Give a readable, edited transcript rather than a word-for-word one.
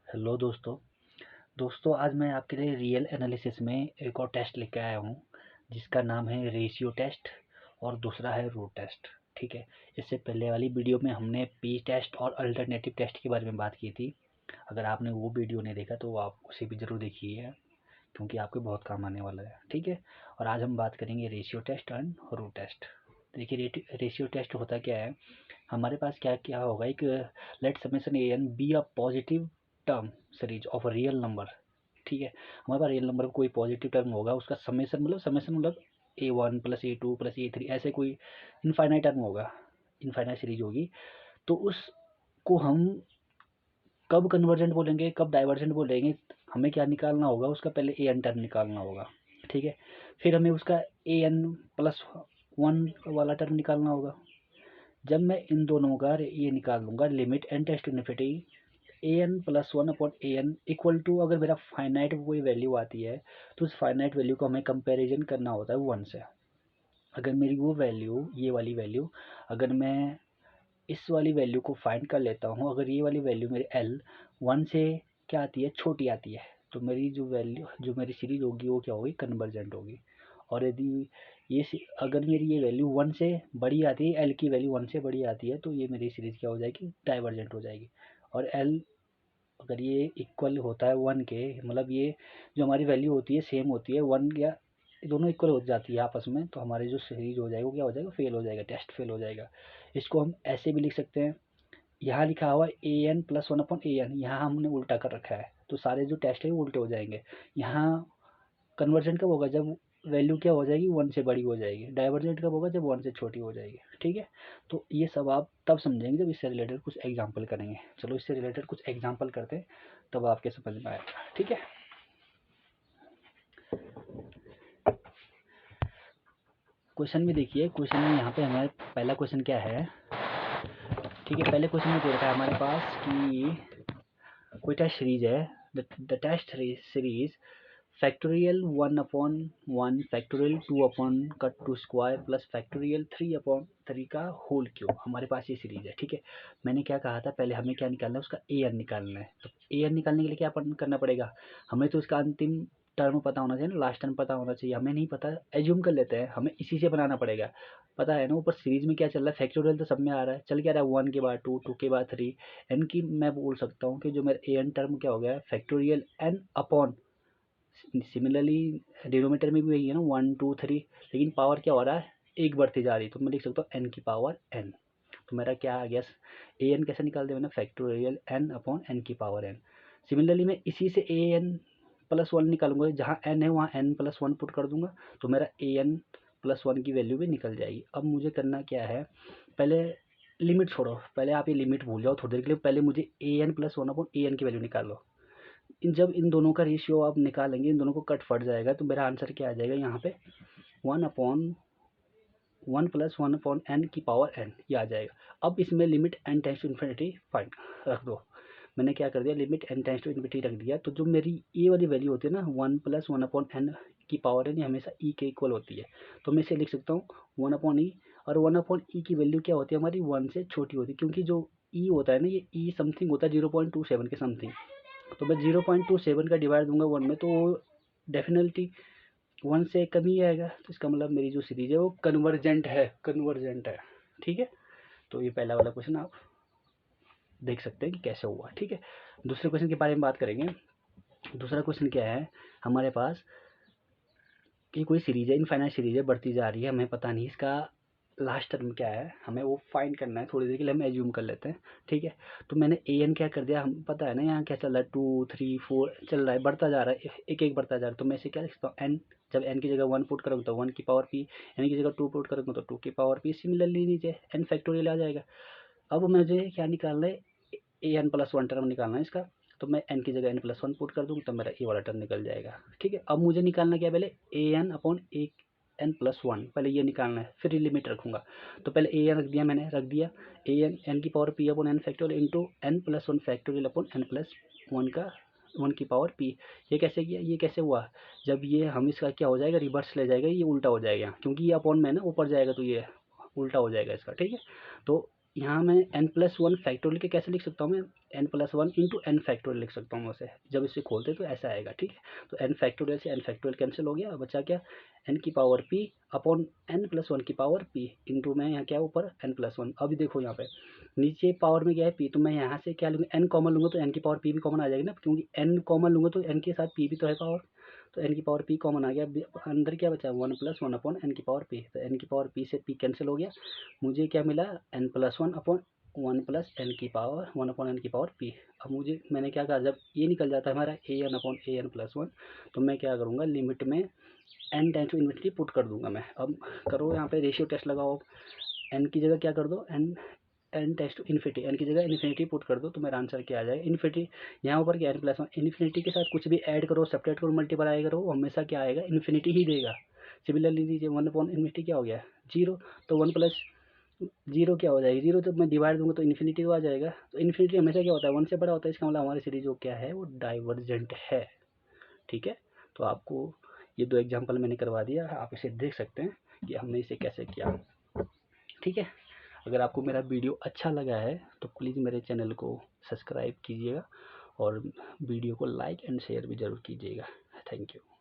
Hello दोस्तों। आज मैं आपके लिए रियल एनालिसिस में एक और टेस्ट लेके आया हूँ जिसका नाम है रेशियो टेस्ट और दूसरा है रूट टेस्ट। ठीक है। इससे पहले वाली वीडियो में हमने पी टेस्ट और अल्टरनेटिव टेस्ट के बारे में बात की थी। अगर आपने वो वीडियो नहीं देखा तो आप उसे भी ज़रूर देखिए क्योंकि आपके बहुत काम आने वाला है। ठीक है। और आज हम बात करेंगे ratio test and root test. देखिए रेशियो टेस्ट होता क्या है। हमारे पास क्या क्या होगा, एक let summation a n be a positive term series of a real number. ठीक है। हमारे पास रियल नंबर का कोई पॉजिटिव टर्म होगा, उसका समेशन मतलब A1 plus A2 plus A3 ऐसे कोई इनफाइनाइट टर्म होगा, इनफाइनाइट सीरीज होगी। तो उसको हम कब कन्वर्जेंट बोलेंगे, कब डाइवर्जेंट बोलेंगे, हमें क्या निकालना होगा, उसका पहले ए एन टर्म निकालना होगा। ठीक है। फिर हमें उसका an+1 वाला टर्म निकालना होगा। जब मैं इन दोनों का ये निकाल लूँगा, limit n tends to infinity an+1/an equal to, अगर मेरा फाइनाइट कोई वैल्यू आती है तो उस फाइनाइट वैल्यू को हमें कंपैरिजन करना होता है 1 से। अगर मेरी वो वैल्यू, ये वाली वैल्यू, अगर मैं इस वाली वैल्यू को फाइंड कर लेता हूँ, अगर ये वाली वैल्यू मेरी एल 1 से क्या आती है, छोटी आती है, तो मेरी जो वैल्यू, जो मेरी सीरीज होगी वो क्या होगी, कन्वर्जेंट होगी। और यदि अगर मेरी ये वैल्यू 1 से बड़ी आती है, एल की वैल्यू 1 से बड़ी आती है, तो ये मेरी सीरीज क्या हो जाएगी, डाइवर्जेंट हो जाएगी। और एल अगर ये इक्वल होता है 1 के, मतलब ये जो हमारी वैल्यू होती है सेम होती है 1, या दोनों इक्वल हो जाती है आपस में, तो हमारी जो सीरीज हो जाएगी वो क्या हो जाएगा, फेल हो जाएगा, टेस्ट फेल हो जाएगा। इसको हम ऐसे भी लिख सकते हैं, यहाँ लिखा हुआ an+1/an, यहाँ हमने उल्टा कर रखा है, तो सारे जो टेस्ट है वो उल्टे हो जाएंगे। यहाँ कन्वर्जेंट कब होगा, जब वैल्यू क्या हो जाएगी, 1 से बड़ी हो जाएगी। डाइवर्जेंट कब होगा, जब 1 से छोटी हो जाएगी। ठीक है। तो ये सब आप तब समझेंगे जब इससे रिलेटेड कुछ एग्जाम्पल करेंगे। चलो इससे रिलेटेड कुछ एग्जाम्पल करते हैं, तब आपके समझ में आएगा। ठीक है। क्वेश्चन में देखिए, क्वेश्चन में यहाँ पे हमारे पहला क्वेश्चन क्या है। ठीक है। पहले क्वेश्चन में दे रखा है हमारे पास कि कोई टेस्ट सीरीज है, the test series factorial 1/1 factorial 2/2² plus factorial 3/3 का होल क्यूब, हमारे पास ये सीरीज है। ठीक है। मैंने क्या कहा था, पहले हमें क्या निकालना है, उसका ए एन निकालना है। तो ए एन निकालने के लिए क्या करना पड़ेगा, हमें तो इसका अंतिम टर्म पता होना चाहिए ना, लास्ट टर्म पता होना चाहिए। हमें नहीं पता, एज्यूम कर लेते हैं, हमें इसी से बनाना पड़ेगा। पता है ना ऊपर सीरीज में क्या चल रहा है, फैक्टोरियल तो सब में आ रहा है, चल क्या रहा है, 1 के बाद 2, 2 के बाद 3, एन की मैं बोल सकता हूँ कि जो मेरा ए एन टर्म क्या हो गया है, factorial n upon, similarly denominator में भी वही है ना, 1 2 3, लेकिन पावर क्या हो रहा है, एक बढ़ती जा रही है, तो मैं लिख सकता हूँ एन की पावर एन। तो मेरा क्या आ गया, ए एन कैसे निकाल दिया मैंने, फैक्टोरियल एन अपॉन एन की पावर एन। सिमिलरली मैं इसी से ए एन प्लस वन निकालूंगा, जहाँ एन है वहाँ n+1 पुट कर दूंगा, तो मेरा ए एन प्लस वन की वैल्यू भी निकल जाएगी। अब मुझे करना क्या है, पहले लिमिट छोड़ो, पहले आप ये लिमिट भूल जाओ थोड़ी देर के लिए, पहले मुझे an+1/an की वैल्यू निकालो। जब इन दोनों का रेशियो आप निकालेंगे, इन दोनों को कट फट जाएगा, तो मेरा आंसर क्या आ जाएगा यहाँ पे, 1/1+1/n की पावर n, ये आ जाएगा। अब इसमें limit n tends to infinity find रख दो। मैंने क्या कर दिया, limit n tends to infinity रख दिया, तो जो मेरी ये वाली वैल्यू होती है ना, 1+1/n की पावर n, हमेशा e के इक्वल होती है। तो मैं इसे लिख सकता हूँ 1/e, और 1/e की वैल्यू क्या होती है हमारी, 1 से छोटी होती है, क्योंकि जो e होता है ना, ये e समथिंग होता है 0.27 के समथिंग। तो मैं 0.27 का डिवाइड दूंगा 1 में, तो डेफिनेटली 1 से कम ही आएगा, तो इसका मतलब मेरी जो सीरीज है वो कन्वर्जेंट है, कन्वर्जेंट है। ठीक है। तो ये पहला वाला क्वेश्चन आप देख सकते हैं कि कैसे हुआ। ठीक है। दूसरे क्वेश्चन के बारे में बात करेंगे। दूसरा क्वेश्चन क्या है हमारे पास, कि कोई सीरीज है, इनफाइनाइट सीरीज है, बढ़ती जा रही है, हमें पता नहीं इसका लास्ट टर्म क्या है, हमें वो फाइंड करना है। थोड़ी देर के लिए हम एज्यूम कर लेते हैं। ठीक है। तो मैंने ए एन क्या कर दिया, हम पता है ना यहाँ क्या चल रहा है, 2 3 4 चल रहा है, बढ़ता जा रहा है, एक एक बढ़ता जा रहा है, तो मैं इसे क्या लिख सकता हूँ, एन। जब एन की जगह 1 पुट करूँगा तो 1 की पावर पी, एन की जगह 2 पुट करूँगा तो 2 की पावर पी, सिमिलरली नीचे एन फैक्टोरियल आ जाएगा। अब मुझे क्या निकालना है, ए n+1 टर्म निकालना है इसका, तो मैं n की जगह n+1 पुट कर दूँ, तो मेरा ए वाला टर्म निकल जाएगा। ठीक है। अब मुझे निकालना क्या, पहले an/n+1, पहले ये निकालना है, फिर लिमिट रखूँगा। तो पहले ए एन रख दिया, मैंने रख दिया एन की power p upon n factorial into n+1 factorial upon n+1 का 1 की पावर p। ये कैसे किया, ये कैसे हुआ, जब ये हम इसका क्या हो जाएगा, रिवर्स ले जाएगा, ये उल्टा हो जाएगा, क्योंकि ये अपॉन में ना ऊपर जाएगा, तो ये उल्टा हो जाएगा इसका। ठीक है। तो यहाँ मैं n+1 फैक्टोरियल के कैसे लिख सकता हूँ मैं, n plus one into n factorial लिख सकता हूँ उसे, जब इसे खोलते तो ऐसा आएगा, ठीक है। तो एन फैक्टोरियल से एन फैक्टोरियल कैंसिल हो गया, बचा क्या, एन की power P upon n plus one की पावर पी इंटू में यहाँ क्या ऊपर एन प्लस वन। अभी देखो यहाँ पे नीचे पावर में क्या है पी, तो मैं यहाँ से क्या लूँगा, एन कॉमन लूँगा तो एन की पावर पी भी कॉमन आ जाएगी ना, क्योंकि एन कॉमन लूँगा तो एन के साथ पी भी तो है पावर, तो एन की पावर पी कॉमन आ गया, अंदर क्या बचा one plus one upon n की पावर पी, तो एन की पावर पी से पी कैंसिल हो गया, मुझे क्या मिला n plus one upon one plus n की पावर वन अपॉन एन की पावर पी। अब मुझे मैंने क्या कहा, जब ये निकल जाता है हमारा a n upon a n plus one, तो मैं क्या करूँगा लिमिट में n tends to infinity put कर दूंगा मैं। अब करो यहाँ पे रेशियो टेस्ट लगाओ, एन की जगह क्या कर दो, n tends to infinity, n की जगह इन्फिनिटी पुट कर दो तो मेरा आंसर क्या आ जाएगा इन्फिनिटी। यहाँ ऊपर क्या एन प्लस वन, इन्फिनिटी के साथ कुछ भी ऐड करो सब्ट्रैक्ट करो मल्टीप्लाई करो वो हमेशा क्या आएगा इन्फिनिटी ही देगा। सिमिलरली लीजिए वन अपॉन इन्फिनिटी क्या हो गया जीरो, तो वन प्लस जीरो क्या हो जाएगी जीरो, तो मैं डिवाइड दूंगा तो इन्फिनिटी तो आ जाएगा, तो इन्फिनिटी हमेशा क्या होता है वन से बड़ा होता है, इसका मतलब हमारी सीरीज जो क्या है वो डाइवर्जेंट है, ठीक है। तो आपको ये दो एग्जांपल मैंने करवा दिया, आप इसे देख सकते हैं कि हमने इसे कैसे किया, ठीक है। अगर आपको मेरा वीडियो अच्छा लगा है तो प्लीज़ मेरे चैनल को सब्सक्राइब कीजिएगा और वीडियो को लाइक एंड शेयर भी ज़रूर कीजिएगा। Thank you.